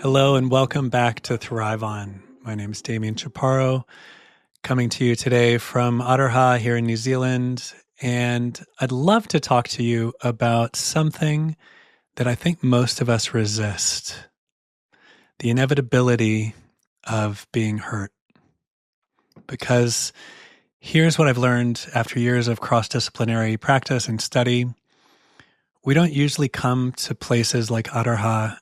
Hello and welcome back to Thrive On. My name is Damien Chaparro, coming to you today from Aroha here in New Zealand. And I'd love to talk to you about something that I think most of us resist: the inevitability of being hurt. Because here's what I've learned after years of cross-disciplinary practice and study. We don't usually come to places like Aroha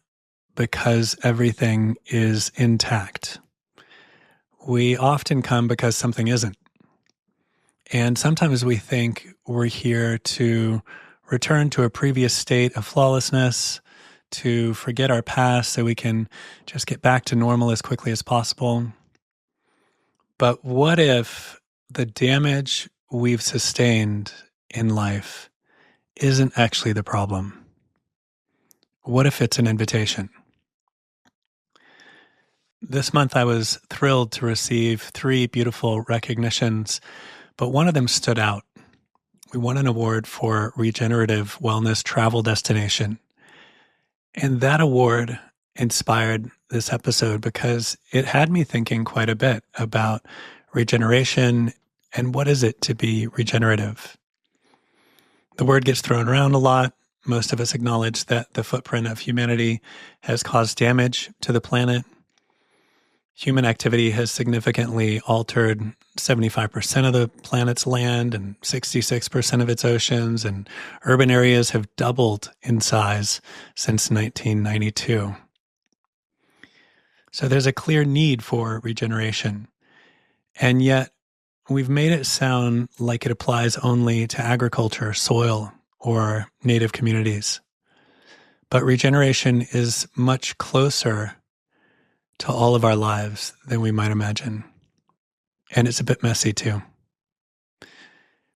because everything is intact. We often come because something isn't. And sometimes we think we're here to return to a previous state of flawlessness, to forget our past so we can just get back to normal as quickly as possible. But what if the damage we've sustained in life isn't actually the problem? What if it's an invitation? This month, I was thrilled to receive 3 beautiful recognitions, but one of them stood out. We won an award for Regenerative Wellness Travel Destination. And that award inspired this episode because it had me thinking quite a bit about regeneration and what is it to be regenerative. The word gets thrown around a lot. Most of us acknowledge that the footprint of humanity has caused damage to the planet. Human activity has significantly altered 75% of the planet's land and 66% of its oceans, and urban areas have doubled in size since 1992. So there's a clear need for regeneration. And yet we've made it sound like it applies only to agriculture, soil, or native communities. But regeneration is much closer to all of our lives than we might imagine. And it's a bit messy too.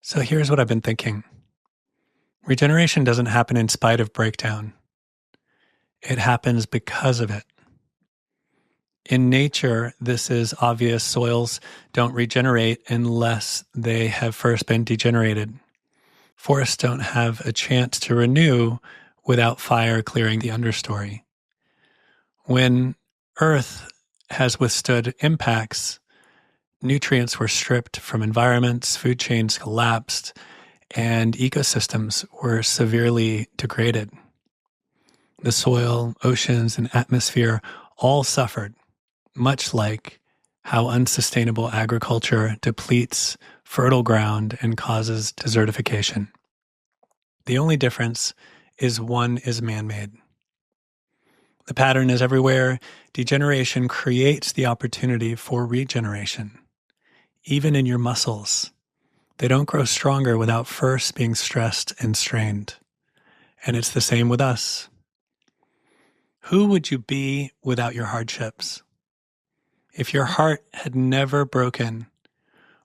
So here's what I've been thinking. Regeneration doesn't happen in spite of breakdown. It happens because of it. In nature, this is obvious. Soils don't regenerate unless they have first been degenerated. Forests don't have a chance to renew without fire clearing the understory. When Earth has withstood impacts, nutrients were stripped from environments, food chains collapsed, and ecosystems were severely degraded. The soil, oceans, and atmosphere all suffered, much like how unsustainable agriculture depletes fertile ground and causes desertification. The only difference is one is man-made. The pattern is everywhere. Degeneration creates the opportunity for regeneration. Even in your muscles, they don't grow stronger without first being stressed and strained. And it's the same with us. Who would you be without your hardships? If your heart had never broken,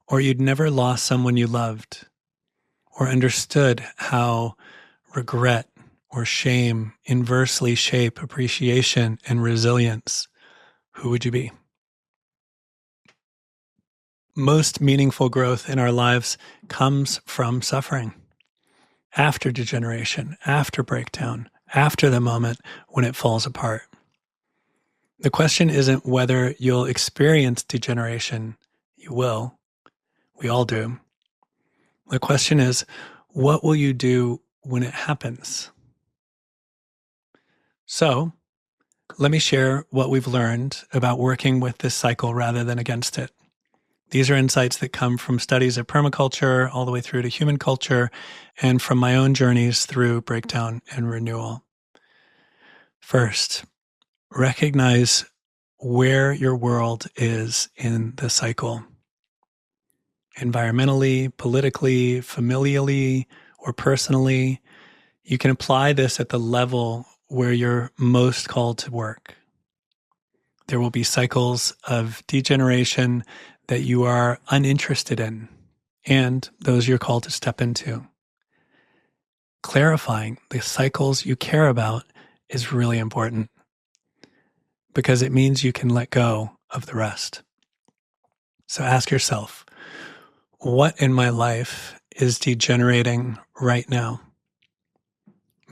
or you'd never lost someone you loved, or understood how regret or shame inversely shape appreciation and resilience, who would you be? Most meaningful growth in our lives comes from suffering. After degeneration, after breakdown, after the moment when it falls apart. The question isn't whether you'll experience degeneration. You will. We all do. The question is, what will you do when it happens? So, let me share what we've learned about working with this cycle rather than against it. These are insights that come from studies of permaculture all the way through to human culture and from my own journeys through breakdown and renewal. First, recognize where your world is in the cycle. Environmentally, politically, familially, or personally, you can apply this at the level where you're most called to work. There will be cycles of degeneration that you are uninterested in, and those you're called to step into. Clarifying the cycles you care about is really important because it means you can let go of the rest. So ask yourself, what in my life is degenerating right now?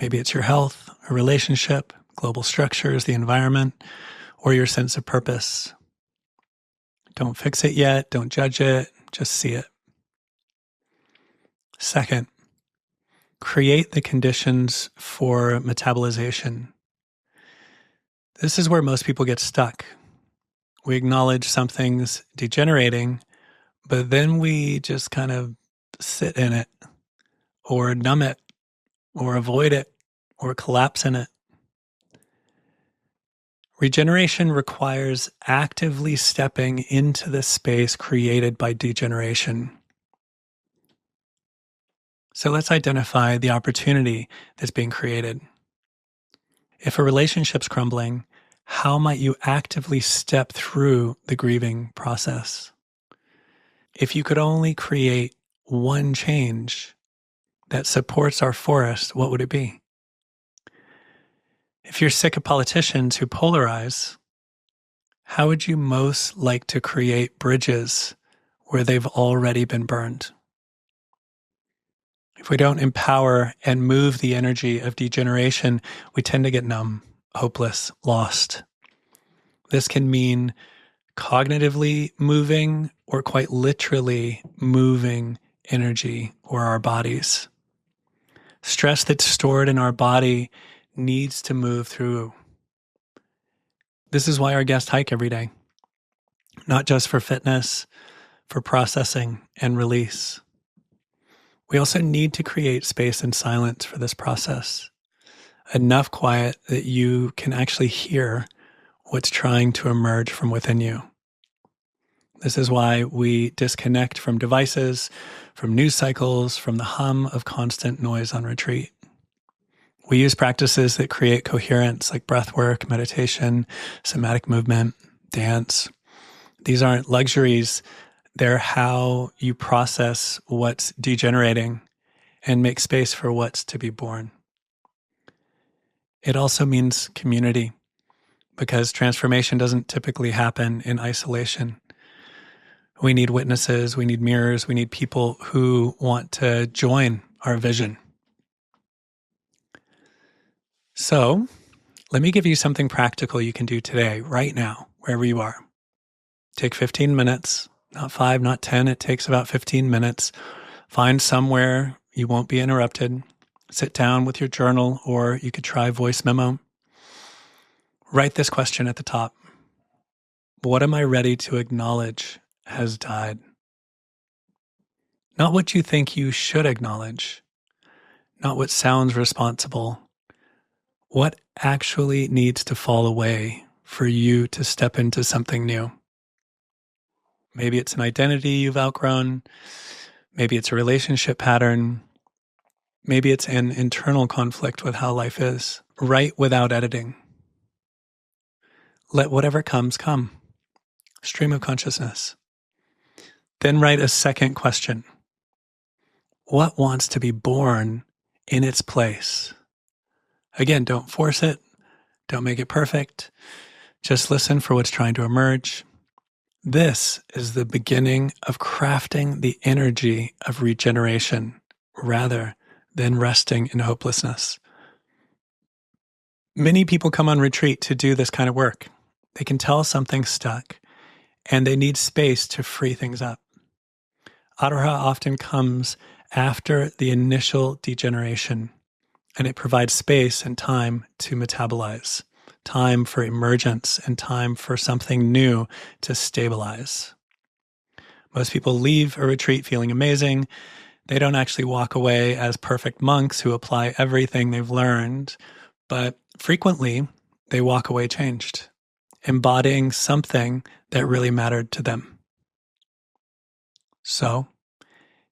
Maybe it's your health, a relationship, global structures, the environment, or your sense of purpose. Don't fix it yet. Don't judge it. Just see it. Second, create the conditions for metabolization. This is where most people get stuck. We acknowledge something's degenerating, but then we just kind of sit in it or numb it or avoid it or collapse in it. Regeneration requires actively stepping into the space created by degeneration. So let's identify the opportunity that's being created. If a relationship's crumbling, how might you actively step through the grieving process? If you could only create one change that supports our forest, what would it be? If you're sick of politicians who polarize, how would you most like to create bridges where they've already been burned? If we don't empower and move the energy of degeneration, we tend to get numb, hopeless, lost. This can mean cognitively moving or quite literally moving energy or our bodies. Stress that's stored in our body needs to move through. This is why our guests hike every day, not just for fitness, for processing and release. We also need to create space and silence for this process. Enough quiet that you can actually hear what's trying to emerge from within you. This is why we disconnect from devices, from news cycles, from the hum of constant noise on retreat. We use practices that create coherence like breathwork, meditation, somatic movement, dance. These aren't luxuries. They're how you process what's degenerating and make space for what's to be born. It also means community, because transformation doesn't typically happen in isolation. We need witnesses, we need mirrors, we need people who want to join our vision. So, let me give you something practical you can do today, right now, wherever you are. Take 15 minutes, not 5, not 10. It takes about 15 minutes. Find somewhere you won't be interrupted. Sit down with your journal, or you could try voice memo. Write this question at the top. What am I ready to acknowledge has died? Not what you think you should acknowledge, not what sounds responsible. What actually needs to fall away for you to step into something new? Maybe it's an identity you've outgrown. Maybe it's a relationship pattern. Maybe it's an internal conflict with how life is. Write without editing. Let whatever comes come. Stream of consciousness. Then write a second question. What wants to be born in its place? Again, don't force it. Don't make it perfect. Just listen for what's trying to emerge. This is the beginning of crafting the energy of regeneration rather than resting in hopelessness. Many people come on retreat to do this kind of work. They can tell something's stuck and they need space to free things up. Aroha often comes after the initial degeneration, and it provides space and time to metabolize, time for emergence, and time for something new to stabilize. Most people leave a retreat feeling amazing. They don't actually walk away as perfect monks who apply everything they've learned, but frequently they walk away changed, embodying something that really mattered to them. So,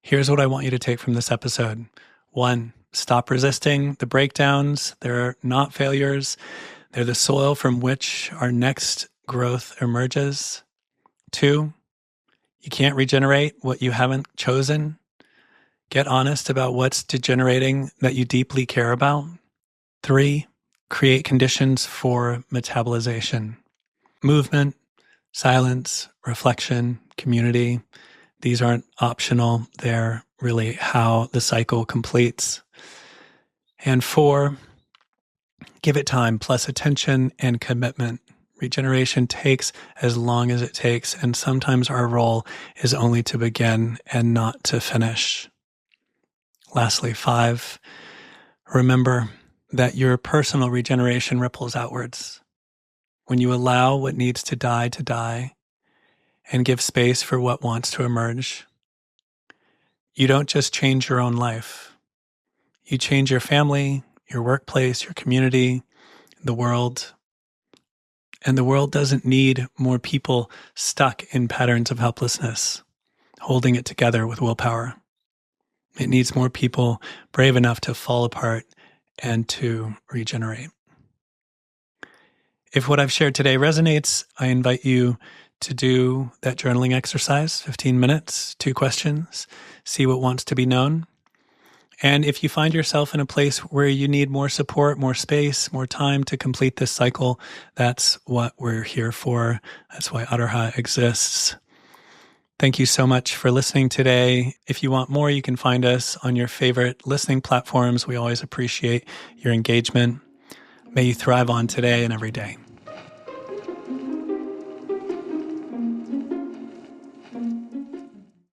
here's what I want you to take from this episode. 1, stop resisting the breakdowns. They're not failures. They're the soil from which our next growth emerges. 2, you can't regenerate what you haven't chosen. Get honest about what's degenerating that you deeply care about. 3, create conditions for metabolization. Movement, silence, reflection, community. These aren't optional. They're really how the cycle completes. And 4, give it time plus attention and commitment. Regeneration takes as long as it takes, and sometimes our role is only to begin and not to finish. Lastly, 5, remember that your personal regeneration ripples outwards. When you allow what needs to die, and give space for what wants to emerge, you don't just change your own life. You change your family, your workplace, your community, the world. And the world doesn't need more people stuck in patterns of helplessness, holding it together with willpower. It needs more people brave enough to fall apart and to regenerate. If what I've shared today resonates, I invite you to do that journaling exercise, 15 minutes, 2 questions, see what wants to be known. And if you find yourself in a place where you need more support, more space, more time to complete this cycle, that's what we're here for. That's why aroha exists. Thank you so much for listening today. If you want more, you can find us on your favorite listening platforms. We always appreciate your engagement. May you thrive on today and every day.